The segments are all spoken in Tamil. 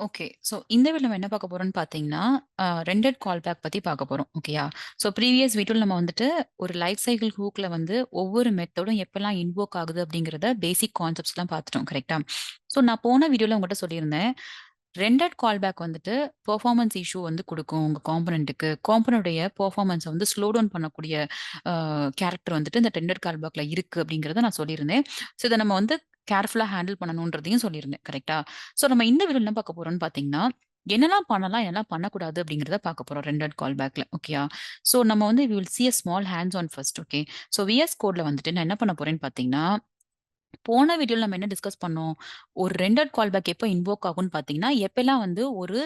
ஓகே. ஸோ இந்த வீடியோல நம்ம என்ன பார்க்க போறோம்ன்னு பார்த்தீங்கன்னா, ரெண்டட் கால் பேக் பத்தி பார்க்க போறோம். ஓகேயா? ஸோ ப்ரீவியஸ் வீடியோல நம்ம வந்துட்டு ஒரு லைஃப் சைக்கிள் ஹூக்ல வந்து ஒவ்வொரு மெத்தடும் எப்பலாம் இன்வோக் ஆகுது அப்படிங்கிறத பேசிக் கான்செப்ட்ஸ்லாம் பார்த்துட்டோம். கரெக்ட்டா? ஸோ நான் போன வீடியோல உங்கட்ட சொல்லியிருந்தேன். ரெண்டட் கால் பேக் வந்துட்டு பெர்ஃபார்மன்ஸ் இஷ்யூ வந்து குடுக்கும் உங்க காம்போனன்ட்க்கு. காம்போனன்ட்டுடைய பெர்ஃபார்மன்ஸ வந்து ஸ்லோ டவுன் பண்ணக்கூடிய அ கேரக்டர் வந்துட்டு இந்த ரெண்டட் கால் பேக்ல இருக்கு அப்படிங்கிறத நான் சொல்லியிருந்தேன். ஸோ இத நம்ம வந்து கேர்ஃபுல்லா ஹேண்டில் பண்ணணுன்றதையும் சொல்லியிருந்தேன். கரெக்ட்டா? ஸோ நம்ம இந்த வீடியோல என்ன பார்க்க போறோம்ன்னு பார்த்தீங்கன்னா, என்னலாம் பண்ணலாம், என்னலாம் பண்ணக்கூடாது அப்படிங்கிறத பார்க்க போறோம் ரெண்டட் கால் பேக்ல. ஓகேயா? ஸோ நம்ம வந்து we will see a small hands on first. Okay. So VS கோட்ல வந்துட்டு நான் என்ன பண்ண போறேன்னு பார்த்தீங்கன்னா, போன வீடியோல நம்ம என்ன டிஸ்கஸ் பண்ணோம்? ஒரு ரெண்டட் கால் பேக் எப்ப இன்வோக் ஆகும்ன்னு பார்த்தீங்கன்னா, எப்பலாம் வந்து ஒரு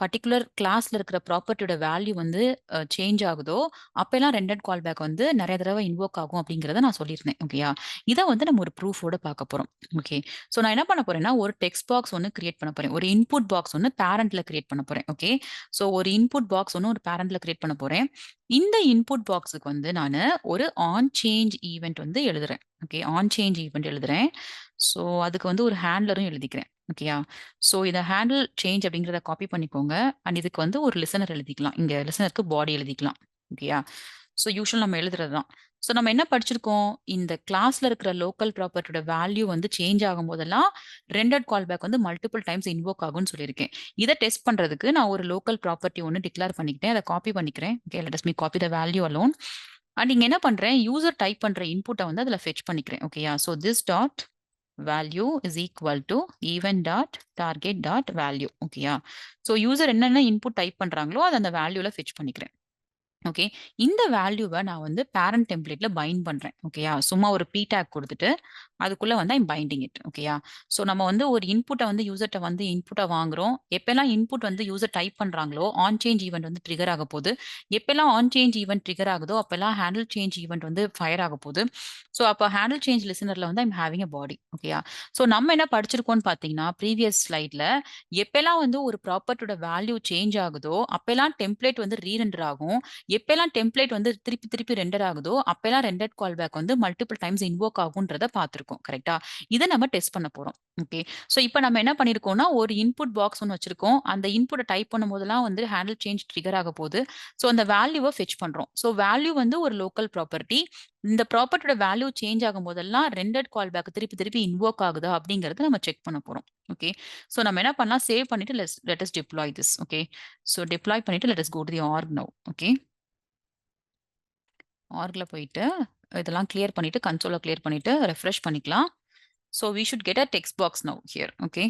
பர்ட்டிகுலர் கிளாஸ்ல இருக்கிற ப்ராப்பர்ட்டியோட வேல்யூ வந்து சேஞ்ச் ஆகுதோ, அப்பலாம் ரெண்டட் கால் பேக் வந்து நெறைய தடவ இன்வோக் ஆகும் அப்படிங்கிறத நான் சொல்லியிருந்தேன். ஓகேயா? இத வந்து நம்ம ஒரு ப்ரூஃபோட பார்க்க போறோம். ஓகே. ஸோ நான் என்ன பண்ண போறேன்னா, ஒரு டெக்ஸ்ட் பாக்ஸ் ஒண்ணு கிரியேட் பண்ண போறேன். ஒரு இன்புட் பாக்ஸ் ஒண்ணு பேரண்ட்ல கிரியேட் பண்ண போறேன். ஓகே. ஸோ ஒரு இன்புட் பாக்ஸ் ஒண்ணு ஒரு பேரண்ட்ல கிரியேட் பண்ண போறேன். இந்த இன்புட் பாக்ஸ்க்கு வந்து நானு ஒரு ஆன் சேஞ்ச் ஈவென்ட் வந்து எழுதுறேன். ஓகே. ஆன் சேஞ்ச் ஈவென்ட் எழுதுறேன். ஸோ அதுக்கு வந்து ஒரு ஹேண்ட்லரும் எழுதிக்கிறேன். ஓகேயா? ஸோ இத ஹேண்டில் சேஞ்ச் அப்படிங்கிறத காப்பி பண்ணிக்கோங்க. அண்ட் இதுக்கு வந்து ஒரு லிசனர் எழுதிக்கலாம். இங்க லிசனருக்கு பாடி எழுதிக்கலாம். ஓகேயா? ஸோ யூசுவல் நம்ம எழுதுறது தான். ஸோ நம்ம என்ன படிச்சிருக்கோம்? இந்த கிளாஸ்ல இருக்கிற லோக்கல் ப்ராப்பர்ட்டியோட வேல்யூ வந்து சேஞ்ச் ஆகும்போதெல்லாம், ரெண்டட் கால் பேக் வந்து மல்டிபிள் டைம்ஸ் இன்வோக் ஆகும்னு சொல்லியிருக்கேன். இத டெஸ்ட் பண்றதுக்கு நான் ஒரு லோக்கல் ப்ராப்பர்ட்டி ஒண்ணு டிக்ளேர் பண்ணிக்கிட்டேன். அத காப்பி பண்ணிக்கிறேன். Okay. Let us me copy the value alone. And இங்க என்ன பண்றேன்? யூசர் டைப் பண்ற இன்புட்ட வந்து அதுல ஃபெட்ச் பண்ணிக்கிறேன். ஓகேயா? So this dot value is equal to event dot target dot value. ஓகேயா? ஸோ யூசர் என்னென்ன இன்புட் டைப் பண்றாங்களோ, அத அந்த வேல்யூல ஃபெட்ச் பண்ணிக்கிறேன். ஓகே. இந்த வேல்யூவ நான் வந்து பேரண்ட் டெம்ப்ளேட்ல பைண்ட் பண்றேன். ஓகேயா? சும்மா ஒரு p டாக் குடுத்துட்டு, அதுக்குள்ள வந்து ஐ அம் பைண்டிங் இட். ஓகேயா? ஸோ நம்ம வந்து ஒரு இன்புட்ட வந்து யூசர்ட்ட வந்து இன்புட்டா வாங்குறோம். எப்பலாம் இன்புட் வந்து யூசர் டைப் பண்றாங்களோ, ஆன் சேஞ்ச் ஈவென்ட் வந்து ட்ரிகர் ஆகப்போது. எப்பலாம் ஆன் சேஞ்ச் ஈவென்ட் ட்ரிகர் ஆகுதோ, அப்பலாம் ஹேண்டில் சேஞ்ச் ஈவென்ட் வந்து ஃபயர் ஆகப்போது. ஸோ அப்ப ஹேண்டில் சேஞ்ச் லிசனர்ல வந்து ஐ அம் ஹேவிங் அ பாடி. ஓகேயா? ஸோ நம்ம என்ன படிச்சிருக்கோம்ன்னு பார்த்தீங்கன்னா, ப்ரீவியஸ் ஸ்லைட்ல எப்பலாம் வந்து ஒரு ப்ராப்பர்ட்டியோட வேல்யூ சேஞ்ச் ஆகுதோ, அப்பலாம் டெம்ப்ளேட் வந்து ரீரெண்டர் ஆகும். எப்பலாம் டெம்ப்ளேட் வந்து திருப்பி திருப்பி ரெண்டர் ஆகுதோ, அப்பலாம் ரெண்டட் கால் பேக் வந்து மல்டிபிள் டைம்ஸ் இன்வோக் ஆகுன்றத பார்த்திருக்கோம். கரெக்ட்டா? இத நம்ம டெஸ்ட் பண்ண போறோம். ஓகே. ஸோ இப்ப நம்ம என்ன பண்ணியிருக்கோம்னா, ஒரு இன்புட் பாக்ஸ் ஒண்ணு வச்சிருக்கோம். அந்த இன்புட்ட டைப் பண்ணும்போதெல்லாம் வந்து ஹேண்டில் சேஞ்ச் ட்ரிகர் ஆக போது. ஸோ அந்த வேல்யூவ ஃபெட்ச் பண்றோம். ஸோ வேல்யூ வந்து ஒரு லோக்கல் ப்ராப்பர்ட்டி. இந்த ப்ராப்பர்ட்டியோட வேல்யூ சேஞ்ச் ஆகும்போதெல்லாம் ரெண்டட் கால் பேக் திருப்பி திருப்பி இன்வோக் ஆகுதா அப்படிங்கிறத நம்ம செக் பண்ண போறோம். ஓகே. ஸோ நம்ம என்ன பண்ணலாம், சேவ் பண்ணிட்டு let us deploy this. Okay. So deploy பண்ணிட்டு let us go to the org now. Okay. ஆர்க்ல போயிட்டு, இதெல்லாம் கிளியர் பண்ணிட்டு, கன்சோல கிளியர் பண்ணிட்டு, ரெஃப்ரெஷ் பண்ணிக்கலாம். So we should get a text box now here. Okay.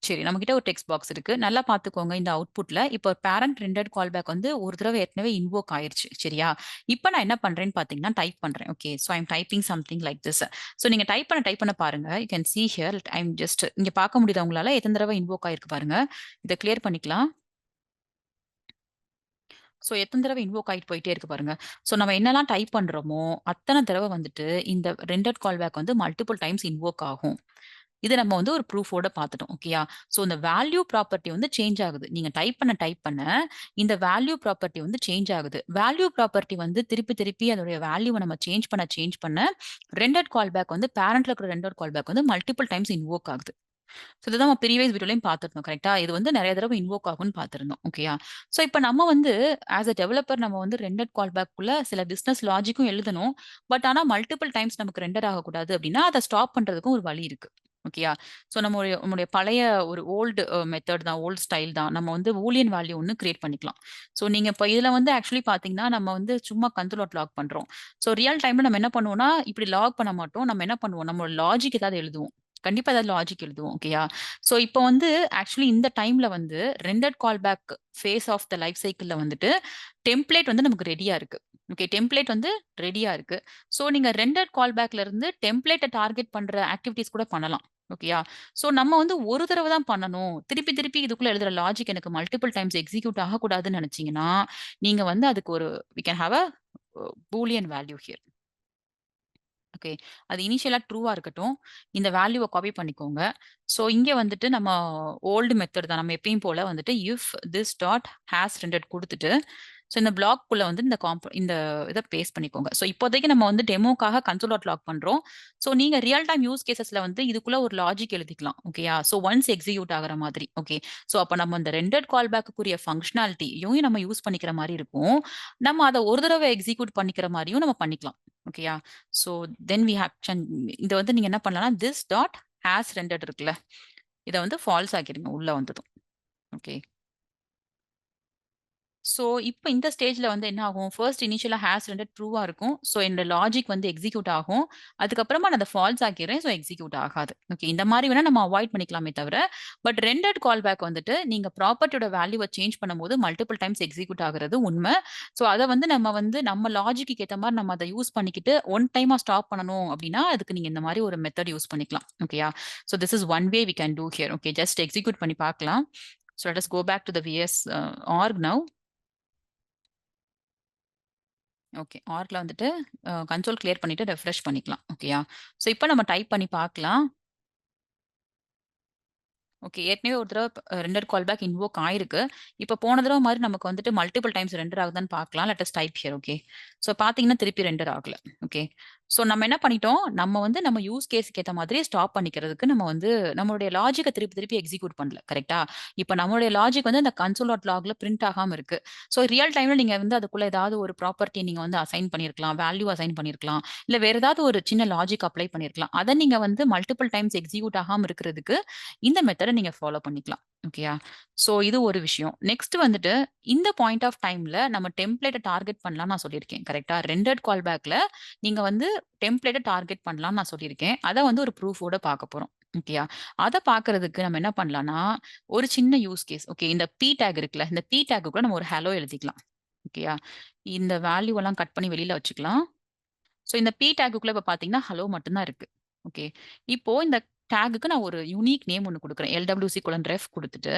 சரி, நம்மகிட்ட ஒரு டெக்ஸ்ட் பாக்ஸ் இருக்கு. நல்லா பார்த்துக்கோங்க இந்த அவுட்புட்ல. இப்போ பேரண்ட் ரெண்டட் கால் பேக் வந்து ஒரு தடவ ஏற்கனவே இன்வோக் ஆயிருச்சு. சரியா? இப்ப நான் என்ன பண்றேன்னு பார்த்தீங்கன்னா, டைப் பண்றேன். Okay. So I am typing something like this. So நீங்க டைப் பண்ண பாருங்க. You can see here I am just இங்க பார்க்க முடியுதா உங்களால? எத்தன தடவ இன்வோக் ஆயிருக்கு பாருங்க. இத கிளியர் பண்ணிக்கலாம். ஸோ எத்தன தடவ இன்வோக் ஆயிட்டு போயிட்டே இருக்கு பாருங்க. ஸோ நம்ம என்னலாம் டைப் பண்றோமோ, அத்தன தடவ வந்துட்டு இந்த ரெண்டட் கால் பேக் வந்து மல்டிபிள் டைம்ஸ் இன்வோக் ஆகும். இத நம்ம வந்து ஒரு ப்ரூஃபோட பார்த்துட்டோம். ஓகேயா? ஸோ இந்த வேல்யூ ப்ராப்பர்ட்டி வந்து சேஞ்ச் ஆகுது. நீங்க டைப் பண்ண இந்த வேல்யூ ப்ராப்பர்ட்டி வந்து சேஞ்ச் ஆகுது. வேல்யூ ப்ராப்பர்ட்டி வந்து திருப்பி திருப்பி அதோடைய வேல்யூவ நம்ம சேஞ்ச் பண்ண ரெண்டட் கால் பேக் வந்து பேரண்ட்ல இருக்கிற ரெண்டட் கால் பேக் வந்து மல்டிபிள் டைம்ஸ் இன்வோக் ஆகுது. ஸோ இதுதான் நம்ம ப்ரீவியஸ் வீடியோலயும் பார்த்திருந்தோம். கரெக்ட்டா? இது வந்து நெறைய தடவ இன்வோக் ஆகும்ன்னு பார்த்திருந்தோம். ஓகேயா? ஸோ இப்ப நம்ம வந்து ஆஸ் அ டெவலப்பர் நம்ம வந்து ரெண்டட் கால் பேக்குள்ள சில பிசினஸ் லாஜிக்கும் எழுதணும். பட் ஆனா மல்டிபிள் டைம்ஸ் நமக்கு ரெண்டர் ஆகக்கூடாது அப்டின்னா, அத ஸ்டாப் பண்றதுக்கும் ஒரு வழி இருக்கு. ஓகேயா? ஸோ நம்முடைய பழைய ஒரு ஓல்டு மெத்தட் தான். ஓல்ட் ஸ்டைல் தான். நம்ம வந்து பூலியன் வேல்யூ ஒண்ணு கிரியேட் பண்ணிக்கலாம். ஸோ நீங்க இப்ப இதுல வந்து ஆக்சுவலி பார்த்தீங்கன்னா, நம்ம வந்து சும்மா கன்சோல் லாக் பண்றோம். ஸோ ரியல் டைம்ல நம்ம என்ன பண்ணுவோம்னா, இப்டி லாக் பண்ண மாட்டோம். நம்ம என்ன பண்ணுவோம், நம்மளோட லாஜிக் ஏதாவது எழுதுவோம். கண்டிப்பா ஏதாவது லாஜிக் எழுதுவோம். ஓகேயா? ஸோ இப்போ வந்து ஆக்சுவலி இந்த டைம்ல வந்து rendered call back phase of the life சைக்கிள்ல வந்துட்டு டெம்ப்ளேட் வந்து நமக்கு ரெடியா இருக்கு. ஓகே. டெம்ப்ளேட் வந்து ரெடியா இருக்கு. ஸோ நீங்க ரெண்டட் கால் பேக்ல இருந்து டெம்ப்ளேட்ட டார்கெட் பண்ற ஆக்டிவிட்டீஸ் கூட பண்ணலாம். ஓகேயா? ஸோ நம்ம வந்து ஒரு தடவ தான் பண்ணணும். திருப்பி திருப்பி இதுக்குள்ள எழுதுற லாஜிக் எனக்கு மல்டிபிள் டைம்ஸ் எக்ஸிக்யூட் ஆகக்கூடாதுன்னு நெனச்சீங்கன்னா, நீங்க வந்து அதுக்கு ஒரு we can have a boolean value here. Okay. அது இனிஷியலா ட்ரூவா இருக்கட்டும். இந்த வேல்யூவ காப்பி பண்ணிக்கோங்க. ஸோ இங்க வந்துட்டு நம்ம ஓல்டு மெத்தட் தான். நம்ம எப்பயும் போல வந்துட்டு if this dot has rented குடுத்துட்டு, ஸோ இந்த பிளாக்குள்ள வந்து இந்த இத பேஸ்ட் பண்ணிக்கோங்க. ஸோ இப்போதைக்கு நம்ம வந்து டெமோக்காக கன்சோல் டாட் லாக் பண்றோம். ஸோ நீங்க ரியல் டைம் யூஸ் கேஸஸ்ல வந்து இதுக்குள்ள ஒரு லாஜிக் எழுதிக்கலாம். ஓகேயா? ஸோ ஒன்ஸ் எக்ஸிக்யூட் ஆகுற மாதிரி. ஓகே. ஸோ அப்ப நம்ம இந்த ரெண்டட் கால் பேக்குக்குரிய ஃபங்ஷனாலிட்டியும் நம்ம யூஸ் பண்ணிக்கிற மாரி இருக்கும். நம்ம அத ஒரு தடவ எக்ஸிக்யூட் பண்ணிக்கிற மாரியும் நம்ம பண்ணிக்கலாம். ஓகேயா? ஸோ தென் வி ஹேவ் இத வந்து நீங்க என்ன பண்ணலாம்னா, திஸ் டாட் ஹாஸ் ரெண்டட் இருக்குல்ல, இத வந்து ஃபால்ஸ் ஆக்கிருங்க உள்ள வந்ததும். ஓகே. ஸோ, இப்ப இந்த ஸ்டேஜ்ல வந்து என்ன ஆகும்? ஃபர்ஸ்ட் இனிஷியலா ஹாஸ் ரெண்டட் ட்ரூவா இருக்கும். ஸோ, என்னோட லாஜிக் வந்து எக்ஸிக்யூட் ஆகும். அதுக்கப்புறமா நான் அத ஃபால்ஸ் ஆக்கிறேன். ஸோ, எக்ஸிக்யூட் ஆகாது. ஓகே. இந்த மாரி வேணா நம்ம அவாய்ட் பண்ணிக்கலாமே தவிர, பட் ரெண்டட் கால் பேக் வந்துட்டு நீங்க ப்ராப்பர்ட்டியோட வேல்யூவ சேஞ்ச் பண்ணும்போது மல்டிபிள் டைம்ஸ் எக்ஸிக்யூட் ஆகுறது உண்ம. ஸோ, அத வந்து நம்ம லாஜிக்கு ஏத்த மாரி நம்ம அத யூஸ் பண்ணிக்கிட்டு, ஒன் டைமா ஸ்டாப் பண்ணணும் அப்டின்னா, அதுக்கு நீங்க இந்த மாரி ஒரு மெத்தட் யூஸ் பண்ணிக்கலாம். ஓகேயா? So, this is one way we can do here. Okay. Just execute பண்ணி பார்க்கலாம். So, let us go back to the VS org now. Okay. ஆர்க்ல வந்துட்டு கன்சோல் கிளியர் பண்ணிட்டு ரெஃப்ரெஷ் பண்ணிக்கலாம். ஓகேயா? ஸோ இப்ப நம்ம டைப் பண்ணி பார்க்கலாம். ஓகே. ஏற்கனவே ஒரு தடவ ரெண்டர் கால் பேக் இன்வோக் ஆயிருக்கு. இப்ப போன தடவ மாரி நமக்கு வந்துட்டு மல்டிபிள் டைம்ஸ் ரெண்டர் ஆகுதான்னு பார்க்கலாம். Let us type here. Okay. So பார்த்தீங்கன்னா திருப்பி ரெண்டர் ஆகல. ஓகே. ஸோ நம்ம என்ன பண்ணிட்டோம், நம்ம வந்து நம்ம யூஸ் கேஸ்க்கு ஏத்த மாதிரி ஸ்டாப் பண்ணிக்கிறதுக்கு நம்ம வந்து நம்மளுடைய லாஜிக்க திருப்பி திருப்பி எக்ஸிக்யூட் பண்ணல. கரெக்ட்டா? இப்ப நம்மளுடைய லாஜிக் வந்து அந்த கன்சோல் டாட் லாக்ல பிரிண்ட் ஆகாம இருக்கு. ஸோ ரியல் டைம்ல நீங்க வந்து அதுக்குள்ள ஏதாவது ஒரு ப்ராப்பர்ட்டி நீங்க வந்து அசைன் பண்ணியிருக்கலாம். வேல்யூ அசைன் பண்ணியிருக்கலாம். இல்ல வேற ஏதாவது ஒரு சின்ன லாஜிக் அப்ளை பண்ணியிருக்கலாம். அத நீங்க வந்து மல்டிபிள் டைம்ஸ் எக்ஸிக்யூட் ஆகாம இருக்கிறதுக்கு இந்த மெத்தட நீங்க ஃபாலோ பண்ணிக்கலாம். ஓகேயா? சோ இது ஒரு விஷயம். நெக்ஸ்ட் வந்துட்டு இந்த பாயிண்ட் ஆஃப் டைம்ல நம்ம டெம்ப்ளேட்ட டார்கெட் பண்ணலாம்னு நான் சொல்லியிருக்கேன். கரெக்ட்டா? ரெண்டட் கால் பேக்ல நீங்க வந்து டெம்ப்ளேட்ட டார்கெட் பண்ணலாம்னு நான் சொல்லியிருக்கேன். அத வந்து ஒரு ப்ரூஃபோட பார்க்க போறோம். ஓகேயா? அத பார்க்கறதுக்கு நம்ம என்ன பண்ணலாம்னா, ஒரு சின்ன யூஸ் கேஸ். ஓகே. இந்த பி டாக் இருக்குல்ல, இந்த பி டாக்குக்குள்ள நம்ம ஒரு ஹலோ எழுதிக்கலாம். ஓகேயா? இந்த வேல்யூ எல்லாம் கட் பண்ணி வெளியில வச்சுக்கலாம். சோ இந்த பி டாக்குக்குள்ள இப்ப பார்த்தீங்கன்னா, ஹலோ மட்டும் தான் இருக்கு. ஓகே. இப்போ இந்த டாகுக்கு நான் ஒரு யூனிக் நேம் ஒண்ணு குடுக்குறேன். LWC:ref குடுத்துட்டு,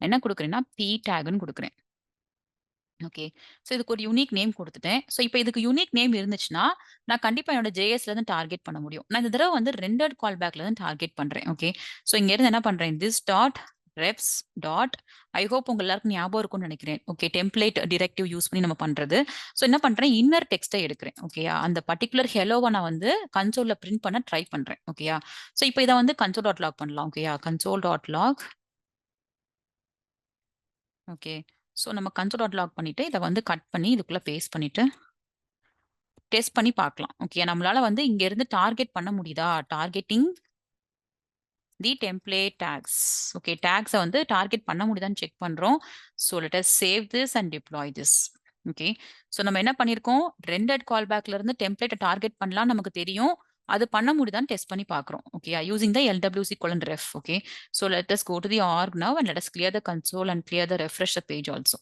என்ன குடுக்குறேன்னா, பி டாக்ன்னு குடுக்குறேன். ஓகே. சோ இதுக்கு ஒரு யூனிக் நேம் குடுத்துட்டேன். சோ இப்ப இதுக்கு யூனிக் நேம் இருந்துச்சுன்னா, நான் கண்டிப்பா என்னோட JSல இருந்து டார்கெட் பண்ண முடியும். நான் இந்த தடவ வந்து ரெண்டட் கால் பேக்ல இருந்து டார்கெட் பண்றேன். ஓகே. சோ இங்க இருந்து என்ன பண்றேன், this dot reps dot I hope உங்க எல்லாருக்கும் ஞாபகம் இருக்கும்னு நெனைக்கிறேன். ஓகே. டெம்ப்ளேட் டிரெக்டிவ் யூஸ் பண்ணி நம்ம பண்றது. சோ என்ன பண்றேன், இன்னர் டெக்ஸ்ட்ட எடுக்கிறேன். ஓகேயா? அந்த பர்ட்டிகுலர் ஹெல்லோவ நான் வந்து கன்சோல்ல பிரிண்ட் பண்ண ட்ரை பண்றேன். ஓகேயா? சோ இப்ப இத வந்து கன்சோல் டாட் லாக் பண்ணலாம். ஓகேயா? Console dot log. Okay. So நம்ம கன்சோல் டாட் லாக் பண்ணிட்டு, இத வந்து கட் பண்ணி இதுக்குள்ள பேஸ்ட் பண்ணிட்டு டெஸ்ட் பண்ணி பார்க்கலாம். ஓகே. நம்மளால வந்து இங்க இருந்து டார்கெட் பண்ண முடியுதா? Targeting the template docs. Okay. டாக்ஸ வந்து டார்கெட் பண்ண முடியுதான்னு செக் பண்றோம். So let us save this and deploy this. Okay. So நம்ம என்ன பண்ணியிருக்கோம், ரெண்டட் கால் பேக்ல இருந்து டெம்ப்ளேட்ட டார்கெட் பண்ணலாம்னு நமக்கு தெரியும். அது பண்ண முடியுதான்னு டெஸ்ட் பண்ணி பார்க்கிறோம். ஓகேயா? Using the LWC:ref. Okay. So let us go to the org now and let us clear the console and clear the refresh the page also.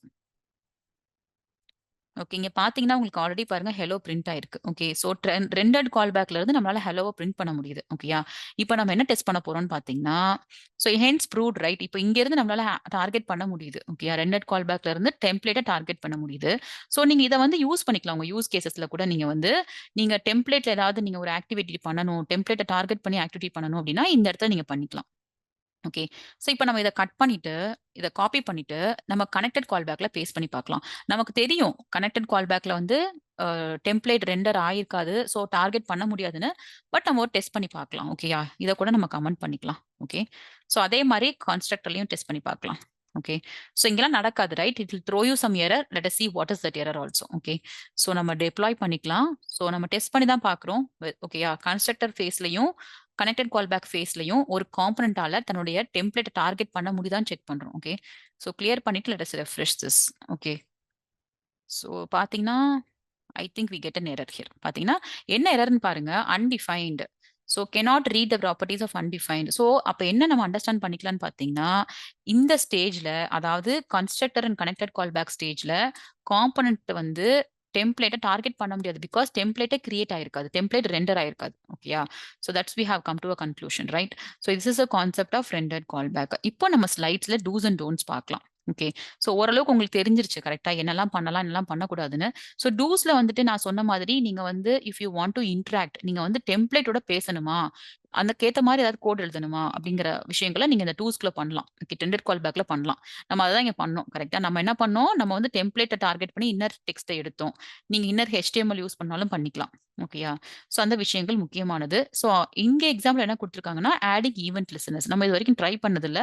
Okay. இங்க பார்த்தீங்கன்னா, உங்களுக்கு ஆல்ரெடி பாருங்க ஹெல்லோ பிரிண்ட் ஆயிருக்கு. ஓகே. சோ ரெண்டட் கால் பேக்ல இருந்து நம்மளால ஹெல்லோவ பிரிண்ட் பண்ண முடியுது. ஓகேயா? இப்ப நம்ம என்ன டெஸ்ட் பண்ண போறோம்னு பார்த்தீங்கன்னா, சோ ஹென்ஸ் ப்ரூவ்ட் ரைட். இப்ப இங்க இருந்து நம்மளால டார்கெட் பண்ண முடியுது. ஓகேயா? ரெண்டட் கால் பேக்ல இருந்து டெம்ப்ளேட்ட டார்கெட் பண்ண முடியுது. சோ நீங்க இத வந்து யூஸ் பண்ணிக்கலாம். உங்க யூஸ் கேஸஸ்ல கூட நீங்க வந்து நீங்க டெம்ப்ளேட்ல ஏதாவது நீங்க ஒரு ஆக்டிவிட்டி பண்ணணும், டெம்ப்ளேட்ட டார்கெட் பண்ணி ஆக்டிவிட்டி பண்ணணும் அப்டின்னா, இந்த இடத்துல நீங்க பண்ணிக்கலாம். ஓகே. சோ இப்ப நம்ம இத கட் பண்ணிட்டு, இத காப்பி பண்ணிட்டு, நம்ம கனெக்டட் கால் பேக்ல பேஸ்ட் பண்ணி பார்க்கலாம். நமக்கு தெரியும் கனெக்டட் கால் பேக்ல வந்து டெம்ப்ளேட் ரெண்டர் ஆயிருக்காது. சோ டார்கெட் பண்ண முடியாதுன்னு. பட் நம்ம ஒரு டெஸ்ட் பண்ணி பார்க்கலாம். ஓகேயா? இத கூட நம்ம கமெண்ட் பண்ணிக்கலாம். ஓகே. சோ அதே மாரி கன்ஸ்ட்ரக்டர்லயும் டெஸ்ட் பண்ணி பார்க்கலாம். ஓகே. சோ இங்கலாம் நடக்காது right? It will throw you some error. Let us see what is that error also. Okay. So நம்ம டெப்ளாய் பண்ணிக்கலாம். சோ நம்ம டெஸ்ட் பண்ணி தான் பார்க்குறோம். ஓகேயா? கன்ஸ்ட்ரக்டர் ஃபேஸ்லயும் கனெக்டட் கால் பேக் ஃபேஸ்லயும் ஒரு காம்போனன்ட்டால தன்னுடைய டெம்ப்ளேட்ட டார்கெட் பண்ண முடியுதான்னு செக் பண்றோம். ஓகே. சோ கிளியர் பண்ணிட்டு let us refresh this. Okay. So பார்த்தீங்கன்னா, I think we get an error here. பார்த்தீங்கன்னா, என்ன எரர்ன்னு பாருங்க. Undefined. So cannot read the properties of undefined. So அப்ப என்ன நம்ம அண்டர்ஸ்டாண்ட் பண்ணிக்கலாம்ன்னு பார்த்தீங்கன்னா, இந்த ஸ்டேஜ்ல அதாவது constructor and connected callback ஸ்டேஜ்ல காம்போனன்ட் வந்து டெம்ப்ளேட்ட டார்கெட் பண்ண முடியாது. பிகாஸ் டெம்ப்ளேட்டே கிரியேட் ஆயிருக்காது. டெம்ப்ளேட் ரெண்டர் ஆயிருக்காது. ஓகேயா? So that's we have come to a conclusion right? So this is a concept of rendered call back. இப்போ நம்ம ஸ்லைட்ஸ்ல டூஸ் அண்ட் டோன்ட்ஸ் பார்க்கலாம். ஓகே. சோ ஓரளவுக்கு உங்களுக்கு தெரிஞ்சிருச்சு கரெக்ட்டா? என்னலாம் பண்ணலாம், என்னலாம் பண்ணக்கூடாதுன்னு. சோ டூஸ்ல வந்துட்டு நான் சொன்ன மாதிரி நீங்க வந்து if you want to interact நீங்க வந்து டெம்ப்ளேட்டோட பேசணுமா? அதுக்கேத்த மாரி ஏதாவது கோட் எழுதணுமா? அப்படிங்கிற விஷயங்கள நீங்க இந்த டூல்ஸ்குள்ள பண்ணலாம். ஓகே. டெண்டர் கால் பேக்ல பண்ணலாம். நம்ம அததான் இங்க பண்ணோம். கரெக்ட்டா? நம்ம என்ன பண்ணோம், நம்ம வந்து டெம்ப்ளேட்ட டார்கெட் பண்ணி இன்னர் டெக்ஸ்ட்ட எடுத்தோம். நீங்க இன்னர் HTML யூஸ் பண்ணாலும் பண்ணிக்கலாம். ஓகேயா? ஸோ அந்த விஷயங்கள் முக்கியமானது. ஸோ இங்க எக்ஸாம்பிள் என்ன குடுத்துருக்காங்கன்னா, ஆடிங் ஈவென்ட் லிசனர்ஸ். நம்ம இதுவரைக்கும் ட்ரை பண்ணதில்ல.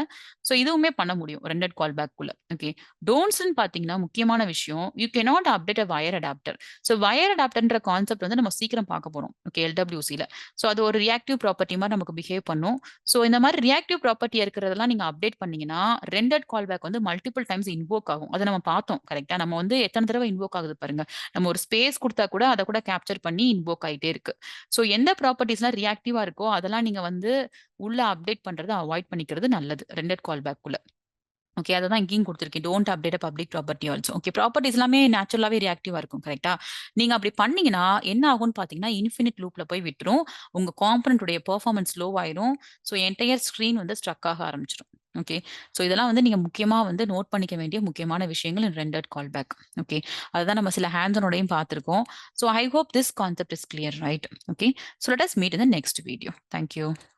ஸோ இதுவுமே பண்ண முடியும். ரெண்டட் கால் பேக்குள்ள. ஓகே. டோன்ட்ஸ்ன்னு பார்த்தீங்கன்னா, முக்கியமான விஷயம். You cannot update a wire adapter. So wire அடாப்டர்ன்ற கான்செப்ட் வந்து நம்ம சீக்கிரம் பார்க்க போறோம். ஓகே. LWCல. ஸோ அது ஒரு ரியாக்டிவ் ப்ராப்பர்ட்டி மாரி நமக்கு பிஹேவ் பண்ணும். ஸோ இந்த மாரி ரியாக்டிவ் ப்ராப்பர்ட்டி இருக்கிறதெல்லாம் நீங்க அப்டேட் பண்ணீங்கன்னா, ரெண்டட் கால் பேக் வந்து மல்டிபிள் டைம்ஸ் இன்வோக் ஆகும். அத நம்ம பார்த்தோம். கரெக்ட்டா? நம்ம வந்து எத்தன தடவ இன்வோக் ஆகுது பாருங்க. நம்ம ஒரு ஸ்பேஸ் குடுத்தா கூட அத கூட கேப்சர் பண்ணி இன்வோக் ஆயிட்டே இருக்கு. ஸோ எந்த ப்ராப்பர்ட்டீஸ்லாம் ரியாக்டிவா இருக்கோ, அதெல்லாம் நீங்க வந்து உள்ள அப்டேட் பண்றத அவாய்ட் பண்ணிக்கிறது நல்லது. ரெண்டட் கால் பேக்குள்ள. ஓகே. அததான் இங்கேயும் குடுத்திருக்கேன். Don't update a public property also. Okay. Properties எல்லாமே நேச்சுரலாவே ரியாக்டிவா இருக்கும். கரெக்ட்டா? நீங்க அப்படி பண்ணீங்கன்னா, என்ன ஆகும்ன்னு பார்த்தீங்கன்னா, இன்ஃபினிட் லூப்ல போய் விட்டுரும். உங்க காம்போனன்ட் உடைய பெர்ஃபார்மன்ஸ் லோ ஆயிரும். ஸோ என்டயர் ஸ்க்ரீன் வந்து ஸ்ட்ரக் ஆக ஆரம்பிச்சுரும். ஓகே. ஸோ இதெல்லாம் வந்து நீங்க முக்கியமா வந்து நோட் பண்ணிக்க வேண்டிய முக்கியமான விஷயங்கள் இன் ரெண்டட் கால் பேக். ஓகே. அதுதான் நம்ம சில ஹேண்ட்ஸ் ஆன் ஓடையும் பார்த்திருக்கோம். So I hope this concept is clear right? Okay. So let as meet in the next video. Thank you.